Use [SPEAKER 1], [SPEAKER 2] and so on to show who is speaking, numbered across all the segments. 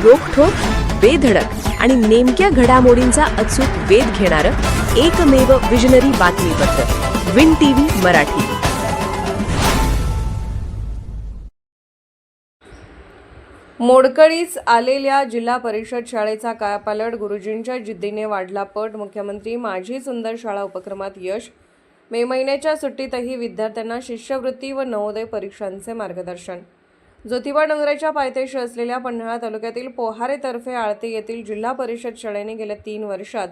[SPEAKER 1] रोखठोक, बेधडक आणि नेमक्या घडामोडींचा अचूक वेध घेणारं एकमेव विजनरी बातमीपत्र विन टीव्ही मराठी.
[SPEAKER 2] मोडकळीस आलेल्या जिल्हा परिषद शाळेचा कायापालट, गुरुजींच्या जिद्दीने वाढला पट. मुख्यमंत्री माझी सुंदर शाळा उपक्रमात यश. मे महिन्याच्या सुट्टीतही विद्यार्थ्यांना शिष्यवृत्ती व नवोदय परीक्षांचे मार्गदर्शन. ज्योतिबा डोंगराच्या पायथ्याशी असलेल्या पन्हाळा तालुक्यातील पोहारेतर्फे आळते येथील जिल्हा परिषद शाळेने गेल्या 3 वर्षात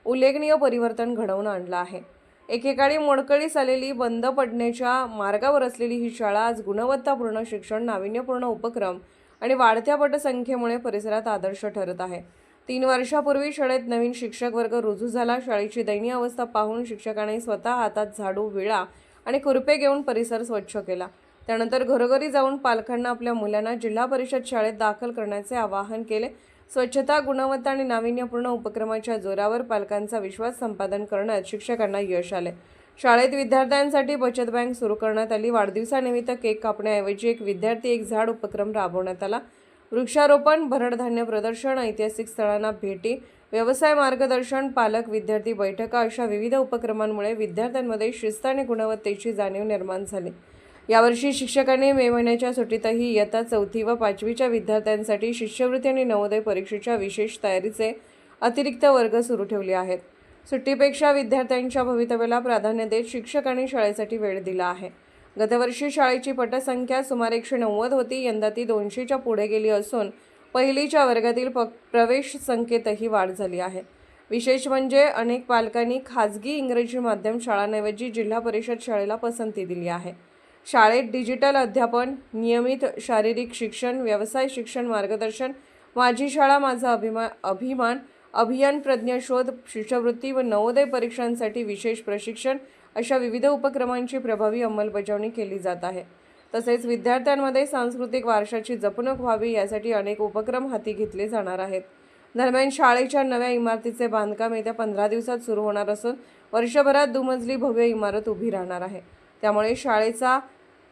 [SPEAKER 2] उल्लेखनीय परिवर्तन घडवून आणलं आहे. एकेकाळी मोडकळीस आलेली, बंद पडण्याच्या मार्गावर असलेली ही शाळा आज गुणवत्तापूर्ण शिक्षण, नाविन्यपूर्ण उपक्रम आणि वाढत्या पटसंख्येमुळे परिसरात आदर्श ठरत आहे. 3 वर्षापूर्वी शाळेत नवीन शिक्षक वर्ग रुजू झाला. शाळेची दयनीय अवस्था पाहून शिक्षकांनी स्वतः हातात झाडू, विळा आणि खुरपे घेऊन परिसर स्वच्छ केला. त्यानंतर घरोघरी जाऊन पालकांना आपल्या मुलांना जिल्हा परिषद शाळेत दाखल करण्याचे आवाहन केले. स्वच्छता, गुणवत्ता आणि नाविन्यपूर्ण उपक्रमाच्या जोरावर पालकांचा विश्वास संपादन करण्यात शिक्षकांना यश आले. शाळेत विद्यार्थ्यांसाठी बचत बँक सुरू करण्यात आली. वाढदिवसानिमित्त केक कापण्याऐवजी एक विद्यार्थी एक झाड उपक्रम राबवण्यात आला. वृक्षारोपण, भरडधान्य प्रदर्शन, ऐतिहासिक स्थळांना भेटी, व्यवसाय मार्गदर्शन, पालक विद्यार्थी बैठका अशा विविध उपक्रमांमुळे विद्यार्थ्यांमध्ये शिस्त आणि गुणवत्तेची जाणीव निर्माण झाली. यावर्षी शिक्षकांनी मे महिन्याच्या सुट्टीतही इयत्ता 4थी व 5वीच्या विद्यार्थ्यांसाठी शिष्यवृत्ती आणि नवोदय परीक्षेच्या विशेष तयारीचे अतिरिक्त वर्ग सुरू ठेवले आहेत. सुट्टीपेक्षा विद्यार्थ्यांच्या भवितव्याला प्राधान्य देत शिक्षकांनी शाळेसाठी वेळ दिला आहे. गतवर्षी शाळेची पटसंख्या सुमारे 190 होती. यंदा ती 200च्या पुढे गेली असून पहिलीच्या वर्गातील प्रवेश संख्येतही वाढ झाली आहे. विशेष म्हणजे अनेक पालकांनी खाजगी इंग्रजी माध्यम शाळांऐवजी जिल्हा परिषद शाळेला पसंती दिली आहे. शाळेत डिजिटल अध्यापन, नियमित शारीरिक शिक्षण, व्यवसाय शिक्षण मार्गदर्शन, माझी शाळा माझा अभिमान, अभियान प्रज्ञाशोध, शिष्यवृत्ती व नवोदय परीक्षांसाठी विशेष प्रशिक्षण अशा विविध उपक्रमांची प्रभावी अंमलबजावणी केली जात आहे. तसेच विद्यार्थ्यांमध्ये सांस्कृतिक वारशाची जपणूक व्हावी यासाठी अनेक उपक्रम हाती घेतले जाणार आहेत. दरम्यान शाळेच्या नव्या इमारतीचे बांधकाम येत्या 15 दिवसात सुरू होणार असून वर्षभरात दुमजली भव्य इमारत उभी राहणार आहे. त्यामुळे शाळेचा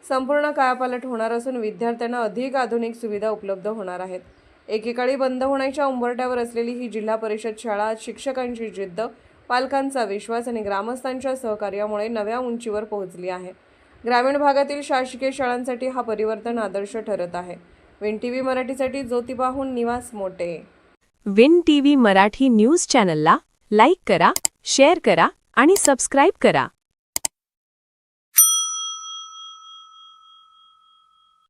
[SPEAKER 2] संपूर्ण कायापालट होणार असून विद्यार्थ्यांना अधिक आधुनिक सुविधा उपलब्ध होणार आहेत. एकेकाळी बंद होण्याच्या उंबरठ्यावर असलेली ही जिल्हा परिषद शाळा आज शिक्षकांची जिद्द, पालकांचा विश्वास आणि ग्रामस्थांच्या सहकार्यामुळे नव्या उंचीवर पोहोचली आहे. ग्रामीण भागातील शासकीय शाळांसाठी हा परिवर्तन आदर्श ठरत आहे. विन टीव्ही मराठीसाठी ज्योतिबाहून निवास मोटे.
[SPEAKER 1] विन टीव्ही मराठी न्यूज चॅनलला लाईक करा, शेअर करा आणि सबस्क्राईब करा.